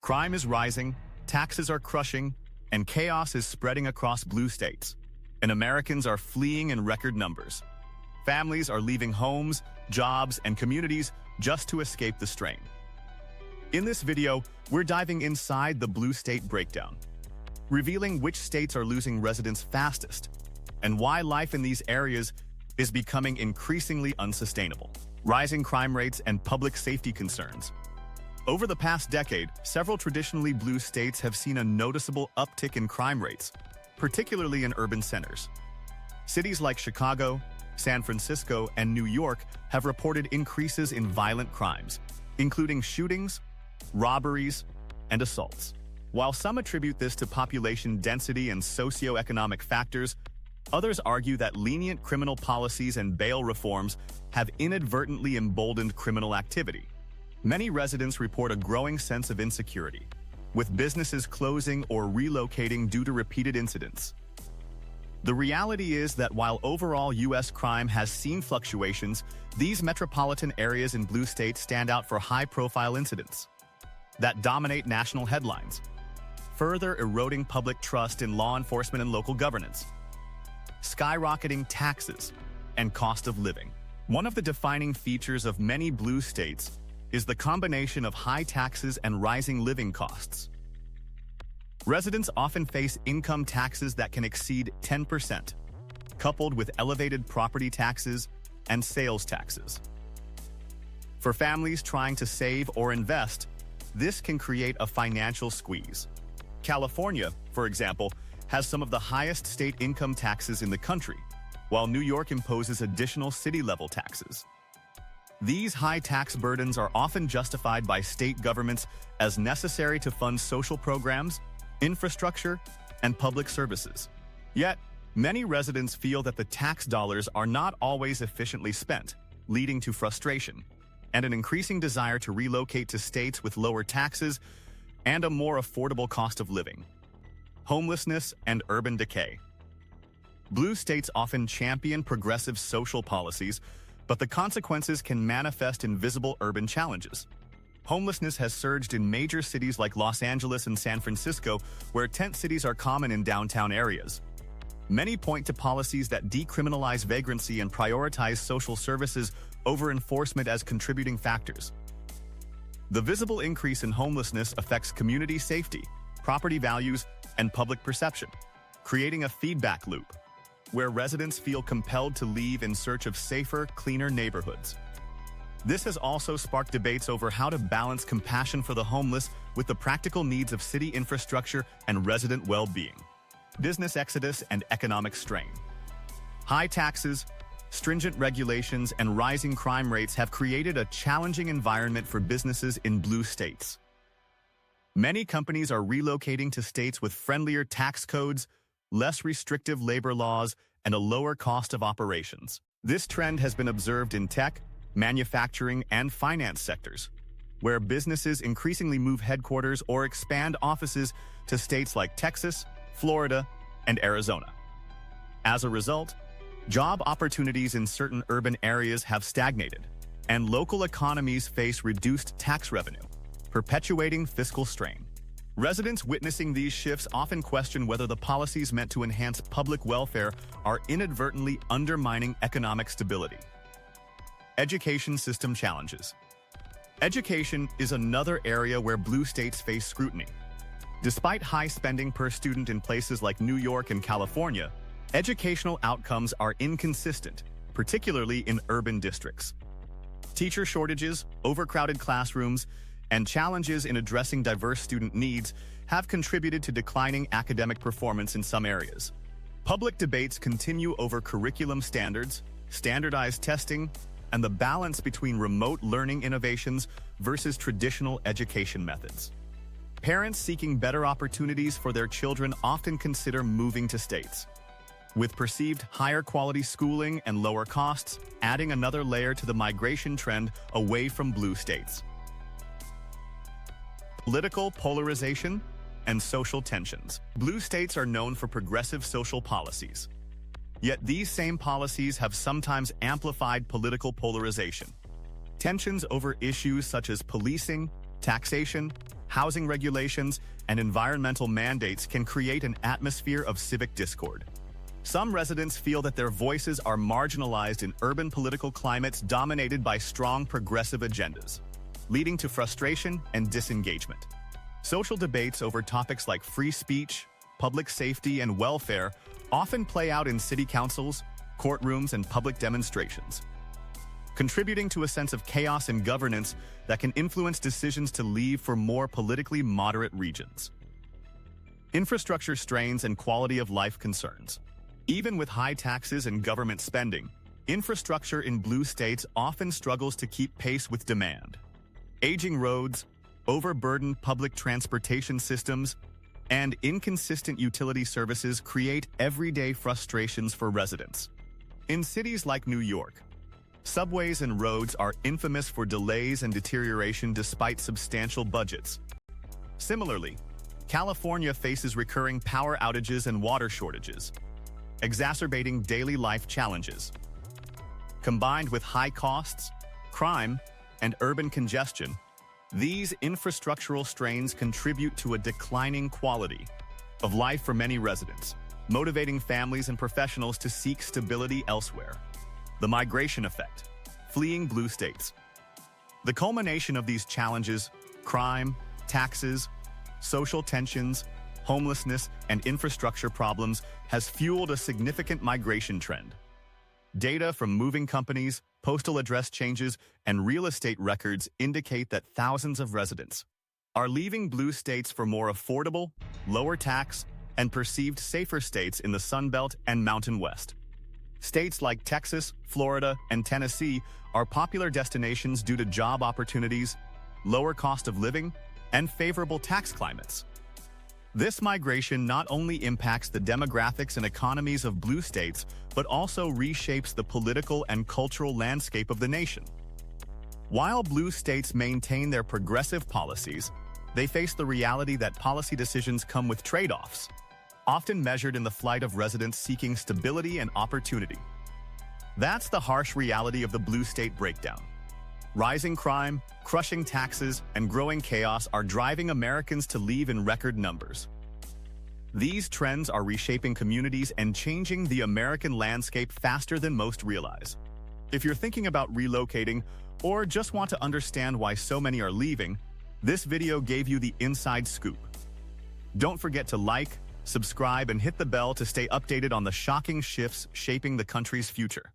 Crime is rising, taxes are crushing, and chaos is spreading across blue states. And Americans are fleeing in record numbers. Families are leaving homes, jobs, and communities just to escape the strain. In this video, we're diving inside the blue state breakdown, revealing which states are losing residents fastest and why life in these areas is becoming increasingly unsustainable. Rising crime rates and public safety concerns. Over the past decade, several traditionally blue states have seen a noticeable uptick in crime rates, particularly in urban centers. Cities like Chicago, San Francisco, and New York have reported increases in violent crimes, including shootings, robberies, and assaults. While some attribute this to population density and socioeconomic factors, others argue that lenient criminal policies and bail reforms have inadvertently emboldened criminal activity. Many residents report a growing sense of insecurity, with businesses closing or relocating due to repeated incidents. The reality is that while overall U.S. crime has seen fluctuations, these metropolitan areas in blue states stand out for high-profile incidents that dominate national headlines, further eroding public trust in law enforcement and local governance. Skyrocketing taxes and cost of living. One of the defining features of many blue states is the combination of high taxes and rising living costs. Residents often face income taxes that can exceed 10%, coupled with elevated property taxes and sales taxes. For families trying to save or invest, this can create a financial squeeze. California, for example, has some of the highest state income taxes in the country, while New York imposes additional city-level taxes. These high tax burdens are often justified by state governments as necessary to fund social programs, infrastructure, and public services. Yet, many residents feel that the tax dollars are not always efficiently spent, leading to frustration and an increasing desire to relocate to states with lower taxes and a more affordable cost of living. Homelessness and urban decay. Blue states often champion progressive social policies, but the consequences can manifest in visible urban challenges. Homelessness has surged in major cities like Los Angeles and San Francisco, where tent cities are common in downtown areas. Many point to policies that decriminalize vagrancy and prioritize social services over enforcement as contributing factors. The visible increase in homelessness affects community safety, property values, and public perception, creating a feedback loop where residents feel compelled to leave in search of safer, cleaner neighborhoods. This has also sparked debates over how to balance compassion for the homeless with the practical needs of city infrastructure and resident well-being. Business exodus and economic strain. High taxes, stringent regulations, and rising crime rates have created a challenging environment for businesses in blue states. Many companies are relocating to states with friendlier tax codes, less restrictive labor laws, and a lower cost of operations. This trend has been observed in tech, manufacturing, and finance sectors, where businesses increasingly move headquarters or expand offices to states like Texas, Florida, and Arizona. As a result, job opportunities in certain urban areas have stagnated, and local economies face reduced tax revenue, perpetuating fiscal strain. Residents witnessing these shifts often question whether the policies meant to enhance public welfare are inadvertently undermining economic stability. Education system challenges. Education is another area where blue states face scrutiny. Despite high spending per student in places like New York and California, educational outcomes are inconsistent, particularly in urban districts. Teacher shortages, overcrowded classrooms, and challenges in addressing diverse student needs have contributed to declining academic performance in some areas. Public debates continue over curriculum standards, standardized testing, and the balance between remote learning innovations versus traditional education methods. Parents seeking better opportunities for their children often consider moving to states, with perceived higher quality schooling and lower costs, adding another layer to the migration trend away from blue states. Political polarization and social tensions. Blue states are known for progressive social policies. Yet these same policies have sometimes amplified political polarization. Tensions over issues such as policing, taxation, housing regulations, and environmental mandates can create an atmosphere of civic discord. Some residents feel that their voices are marginalized in urban political climates dominated by strong progressive agendas, leading to frustration and disengagement. Social debates over topics like free speech, public safety, and welfare often play out in city councils, courtrooms, and public demonstrations, contributing to a sense of chaos in governance that can influence decisions to leave for more politically moderate regions. Infrastructure strains and quality of life concerns. Even with high taxes and government spending, infrastructure in blue states often struggles to keep pace with demand. Aging roads, overburdened public transportation systems, and inconsistent utility services create everyday frustrations for residents. In cities like New York, subways and roads are infamous for delays and deterioration despite substantial budgets. Similarly, California faces recurring power outages and water shortages, exacerbating daily life challenges. Combined with high costs, crime, and urban congestion, these infrastructural strains contribute to a declining quality of life for many residents, motivating families and professionals to seek stability elsewhere. The migration effect, fleeing blue states. The culmination of these challenges, crime, taxes, social tensions, homelessness, and infrastructure problems has fueled a significant migration trend. Data from moving companies, postal address changes, and real estate records indicate that thousands of residents are leaving blue states for more affordable, lower tax, and perceived safer states in the Sun Belt and Mountain West. States like Texas, Florida, and Tennessee are popular destinations due to job opportunities, lower cost of living, and favorable tax climates. This migration not only impacts the demographics and economies of blue states, but also reshapes the political and cultural landscape of the nation. While blue states maintain their progressive policies, they face the reality that policy decisions come with trade-offs, often measured in the flight of residents seeking stability and opportunity. That's the harsh reality of the blue state breakdown. Rising crime, crushing taxes, and growing chaos are driving Americans to leave in record numbers. These trends are reshaping communities and changing the American landscape faster than most realize. If you're thinking about relocating or just want to understand why so many are leaving, this video gave you the inside scoop. Don't forget to like, subscribe, and hit the bell to stay updated on the shocking shifts shaping the country's future.